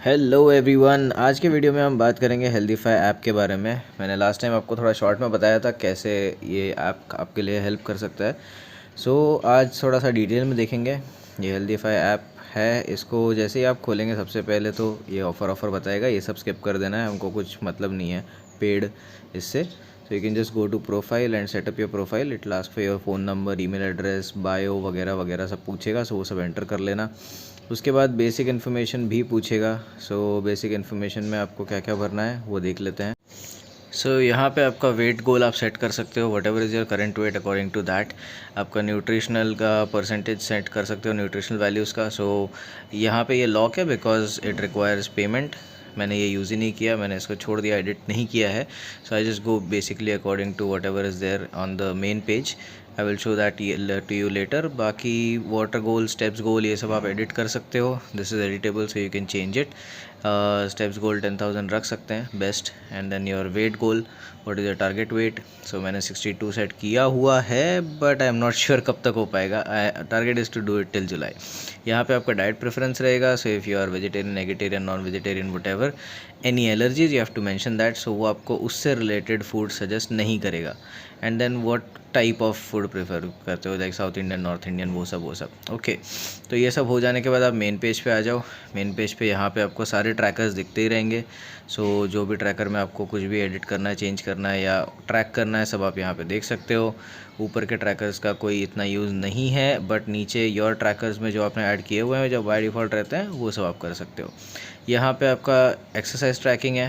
Hello everyone, आज के video में हम बात करेंगे हेल्दीफाई ऐप के बारे में। मैंने लास्ट टाइम आपको थोड़ा शॉर्ट में बताया था कैसे ये ऐप आपके लिए हेल्प कर सकता है। आज थोड़ा सा डिटेल में देखेंगे। ये हेल्दीफाई ऐप है, इसको जैसे ही आप खोलेंगे सबसे पहले तो ये ऑफ़र बताएगा, ये सब स्किप कर देना है, हमको कुछ मतलब नहीं है पेड इससे। So you can just go to profile and setup your profile. It last for your phone number, email address, bio वगैरह वगैरह सब पूछेगा, सो वो सब एंटर कर लेना। उसके बाद बेसिक इन्फॉर्मेशन भी पूछेगा। बेसिक इन्फॉर्मेशन में आपको क्या क्या भरना है वो देख लेते हैं। यहाँ पे आपका वेट गोल आप सेट कर सकते हो, whatever is your current weight according to that. आपका न्यूट्रिशनल का परसेंटेज सेट कर सकते हो, न्यूट्रिशनल वैल्यूज़ का। यहाँ पे ये लॉक है बिकॉज इट रिक्वायर्स पेमेंट। मैंने ये यूज़ ही नहीं किया, मैंने इसको छोड़ दिया, एडिट नहीं किया है। So I just go basically according to whatever is there on the main page. I will show that to you later. बाकी वाटर गोल, स्टेप्स गोल, ये सब आप एडिट कर सकते हो। This is editable, so you can change it. Steps goal 10,000 रख सकते हैं best. And then your weight goal, what is your target weight. मैंने 62 सेट किया हुआ है, but I am not sure कब तक हो पाएगा। Target is to do it till July. यहाँ पे आपका डाइट प्रेफरेंस रहेगा। So if you are vegetarian, eggetarian, non vegetarian, whatever, any allergies you have to mention that. So वो आपको उससे रिलेटेड फूड सजेस्ट नहीं करेगा। And then what type of food prefer करते हो, like South Indian, North Indian, वो सब। Okay, तो ये सब हो जाने के बाद आप मेन पेज पे आ जाओ। मेन पेज पे यहाँ पे आपको सारे ट्रैकर्स दिखते ही रहेंगे। जो भी ट्रैकर में आपको कुछ भी एडिट करना है, चेंज करना है या ट्रैक करना है, सब आप यहाँ पे देख सकते हो। ऊपर के ट्रैकर्स का कोई इतना यूज़ नहीं है, बट नीचे योर ट्रैकर्स में जो आपने ऐड किए हुए हैं, जो बाय डिफ़ॉल्ट रहते हैं, वो सब आप कर सकते हो। यहाँ पे आपका एक्सरसाइज ट्रैकिंग है।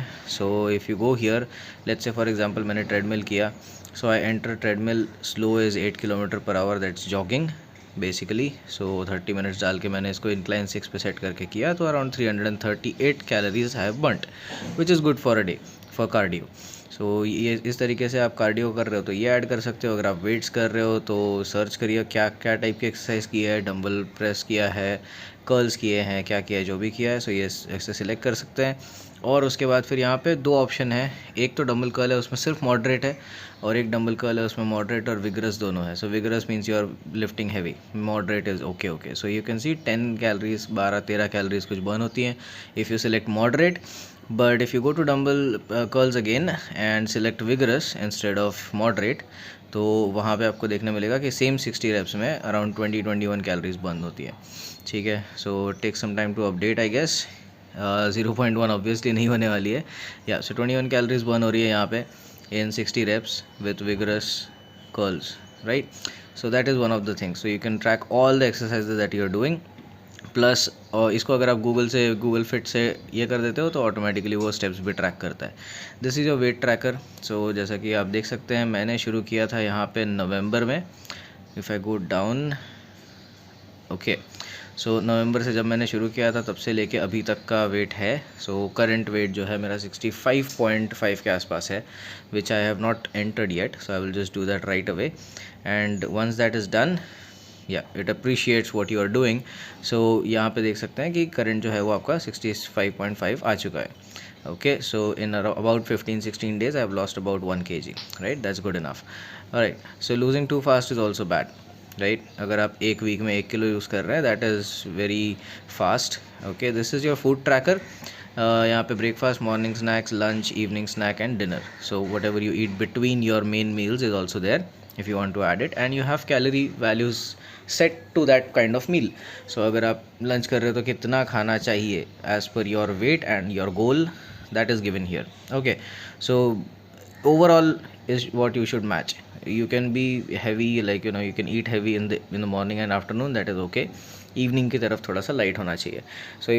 If you go here, let's say for example मैंने ट्रेडमिल किया। I enter treadmill, slow is 8 kilometre per hour, that's jogging basically. 30 minutes डाल के मैंने इसको इंक्लाइन 6 पे सेट करके किया, तो around 338 calories have बर्nt, which is good for a day for cardio. ये इस तरीके से आप कार्डियो कर रहे हो तो ये ऐड कर सकते हो। अगर आप वेट्स कर रहे हो तो सर्च करिए क्या क्या टाइप की एक्सरसाइज की है, डंबल प्रेस किया है, कर्ल्स किए हैं, क्या किया है, जो भी किया है। ये एक्सरसाइज सिलेक्ट कर सकते हैं। और उसके बाद फिर यहाँ पे दो ऑप्शन है। एक तो डंबल कर्ल है, उसमें सिर्फ मॉडरेट है, और एक डंबल कर्ल है, उसमें मॉडरेट और विगरस दोनों है। Vigorous means you are lifting heavy, moderate is okay. You can see 10 calories, 12-13 calories कुछ बर्न होती हैं if you select moderate. But if you go to dumbbell curls again and select vigorous instead of moderate, तो वहाँ पे आपको देखने मिलेगा कि सेम 60 रेप्स में अराउंड 20-21 कैलोरीज बर्न होती है। ठीक है, take some time to update I guess. 0.1 obviously नहीं होने वाली है। 21 कैलोरीज बर्न हो रही है यहाँ पे in 60 reps with vigorous curls, right? That is one of the things. You can track all the exercises that you are doing. Plus इसको अगर आप गूगल फिट से ये कर देते हो तो ऑटोमेटिकली वो स्टेप्स भी ट्रैक करता है। This is your weight tracker. जैसा कि आप देख सकते हैं, मैंने शुरू किया था यहाँ पे नवंबर में। If I go down, okay, नवंबर से जब मैंने शुरू किया था तब से लेके अभी तक का वेट है। करंट वेट जो है मेरा 65.5 के आसपास है, which I have not entered yet. I will just do that right away, and once that is done, it appreciates what you are doing. यहाँ पे देख सकते हैं कि करंट जो है वो आपका 65.5 आ चुका है। Okay, in about 15-16 days I have lost about 1 kg, right? That's good enough. Alright, losing too fast is also bad, right? अगर आप एक वीक में 1 किलो यूज़ कर रहे हैं, that is very fast. Okay, this is your food tracker. यहाँ पे breakfast, morning snacks, lunch, evening snack and dinner. Whatever you eat between your main meals is also there if you want to add it, and you have calorie values set to that kind of meal. अगर आप lunch कर रहे हो तो कितना खाना चाहिए as per your weight and your goal, that is given here. Okay, overall is what you should match. You can be heavy, like you can eat heavy in the morning and afternoon, that is okay. Evening की तरफ थोड़ा सा light होना चाहिए.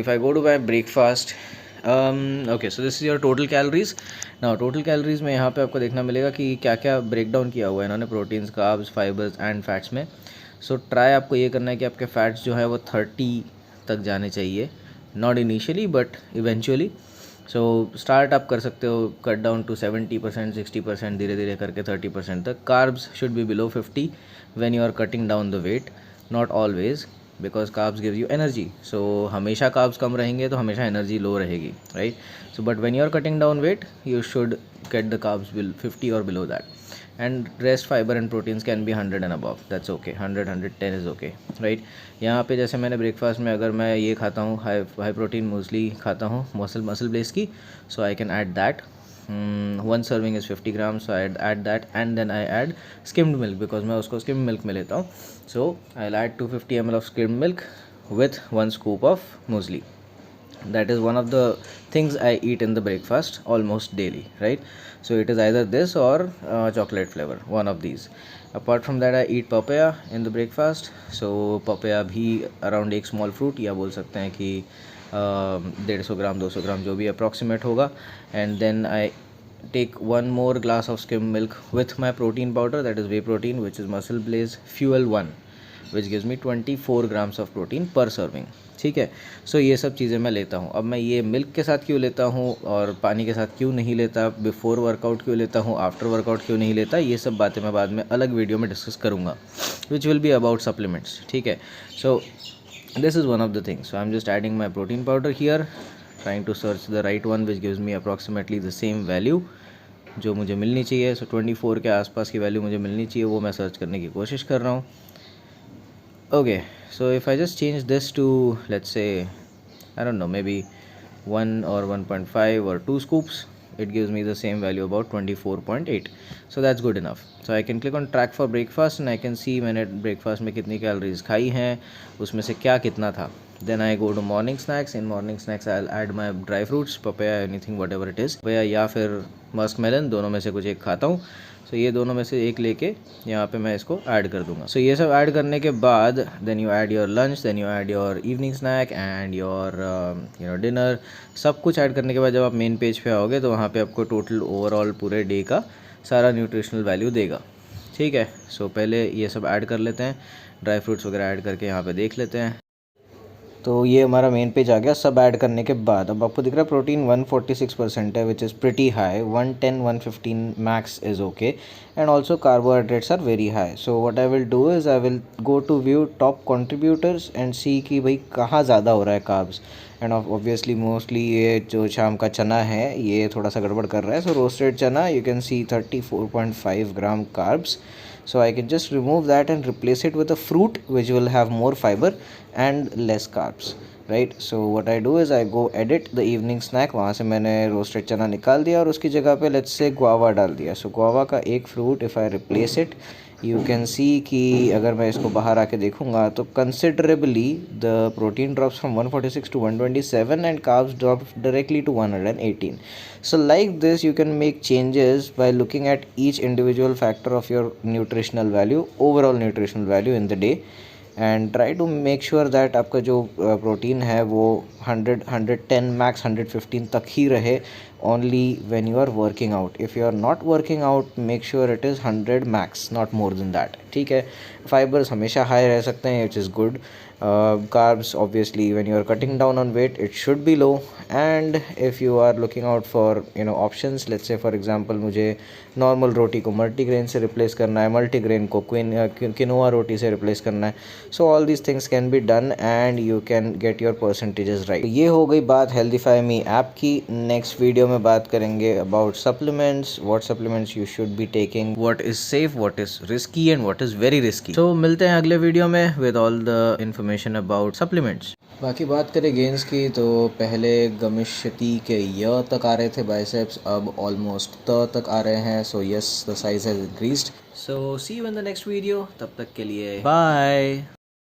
If I go to my breakfast, okay, this is your total calories. Now total calories में यहाँ पे आपको देखना मिलेगा कि क्या क्या ब्रेक डाउन किया हुआ है इन्होंने, proteins, carbs, fibres and fats में। ट्राई आपको ये करना है कि आपके फैट्स जो है वो 30 तक जाने चाहिए, not initially but eventually. Start आप कर सकते हो, कट डाउन टू 70%, 60%, धीरे धीरे करके 30% तक। Carbs should be below 50 when you are cutting down the weight, not always, because carbs give you energy. हमेशा कार्ब्स कम रहेंगे तो हमेशा एनर्जी लो रहेगी, right? But when you are cutting down weight, you should get the carbs 50 और below that. And rest fibre and proteins can be 100 and above, that's okay, 100-110 is okay, right. यहाँ पे जैसे मैंने breakfast में अगर मैं ये खाता हूँ, हाई प्रोटीन मूसली खाता हूँ मसल बेस की, so I can add that. One serving is 50 grams, so I add that, and then I add skimmed milk because मैं उसको skimmed milk में लेता हूँ. So I'll add 250 ml of skimmed milk with 1 scoop of muesli. That is one of the things I eat in the breakfast almost daily, right? So it is either this or chocolate flavor, one of these. Apart from that I eat papaya in the breakfast. So papaya भी around एक small fruit, या बोल सकते हैं कि 150 ग्राम 200 ग्राम जो भी approximate होगा. And then I take one more glass of skim milk with my protein powder, that is whey protein, which is Muscle Blaze Fuel 1, which gives me 24 grams of protein per serving. ठीक है. सो ये सब चीज़ें मैं लेता हूँ. अब मैं ये मिल्क के साथ क्यों लेता हूँ और पानी के साथ क्यों नहीं लेता, बिफोर वर्कआउट क्यों लेता हूँ, आफ्टर वर्कआउट क्यों नहीं लेता, ये सब बातें मैं बाद में अलग वीडियो में डिस्कस करूँगा, which will be about supplements. ठीक है. सो this is one of the things. So I'm just adding my protein powder here, trying to search the right one which gives me approximately the same value जो मुझे मिलनी चाहिए. सो 24 के आसपास की value मुझे मिलनी चाहिए, वो मैं सर्च करने की कोशिश कर रहा हूँ. Okay. So if I just change this to let's say I don't know maybe 1 or 1.5 or 2 scoops, it gives me the same value about 24.8. So that's good enough. So I can click on track for breakfast and I can see मैंने breakfast में कितनी calories खाई हैं, उसमें से क्या कितना था. Then I go to morning snacks. In morning snacks I'll add my dry fruits, papaya, anything whatever it is, papaya या फिर मस्क मेलन, दोनों में से कुछ एक खाता हूँ. सो ये दोनों में से एक लेके यहाँ पे मैं इसको ऐड कर दूंगा. सो ये सब ऐड करने के बाद then you add your lunch, then you add your evening snack and your dinner. सब कुछ ऐड करने के बाद जब आप मेन पेज पे आओगे तो वहाँ पे आपको टोटल ओवरऑल पूरे डे का सारा न्यूट्रिशनल वैल्यू देगा. ठीक है. सो पहले ये सब ऐड कर लेते हैं, ड्राई फ्रूट्स वगैरह ऐड करके यहाँ पे देख लेते हैं. तो ये हमारा मेन पेज आ गया सब ऐड करने के बाद. अब आपको दिख रहा है प्रोटीन 146% है, which is pretty high. 110-115 max is okay. And also carbohydrates are very high. So what I will do is I will go to view top contributors and see कि भाई कहाँ ज़्यादा हो रहा है कार्ब्स. एंड ऑब्वियसली मोस्टली ये जो शाम का चना है ये थोड़ा सा गड़बड़ कर रहा है. सो रोस्टेड चना you can C 34.5 gram carbs. So I can just remove that and replace it with a fruit which will have more fiber and less carbs, right? So what I do is I go edit the evening snack. वहाँ से मैंने roasted चना निकाल दिया और उसकी जगह पे लेट्स से गुआवा डाल दिया. सो गुआवा का एक fruit if I replace it, you can see कि अगर मैं इसको बाहर आके देखूंगा तो considerably the protein drops from 146 to 127 and carbs drop directly to 118. So like this you can make changes by looking at each individual factor of your nutritional value, overall nutritional value in the day, and try to make sure that आपका जो protein है वो 100, 110 max 115 तक ही रहे only when you are working out. If you are not working out, make sure it is 100 max, not more than that. ठीक है. Fibres हमेशा high रह सकते हैं, which is good. Carbs obviously when you are cutting down on weight it should be low. And if you are looking out for options, let's say for example मुझे normal रोटी को multigrain से replace करना है, multigrain को quinoa रोटी से replace करना है. So all these things can be done and you can get your percentages right. ये हो गई बात हेल्दीफाई मी ऐप की. नेक्स्ट वीडियो में बात करेंगे about supplements, what supplements you should be taking, what is safe, what is risky and what is very risky. तो मिलते हैं अगले वीडियो में with all the information about supplements. बाकी बात करें गेंस की तो पहले गमिशती के य तक आ रहे थे बाइसेप्स, अब ऑलमोस्ट त तक आ रहे हैं. So yes the size has increased. So see you in the next video. तब तक के लिए बाय.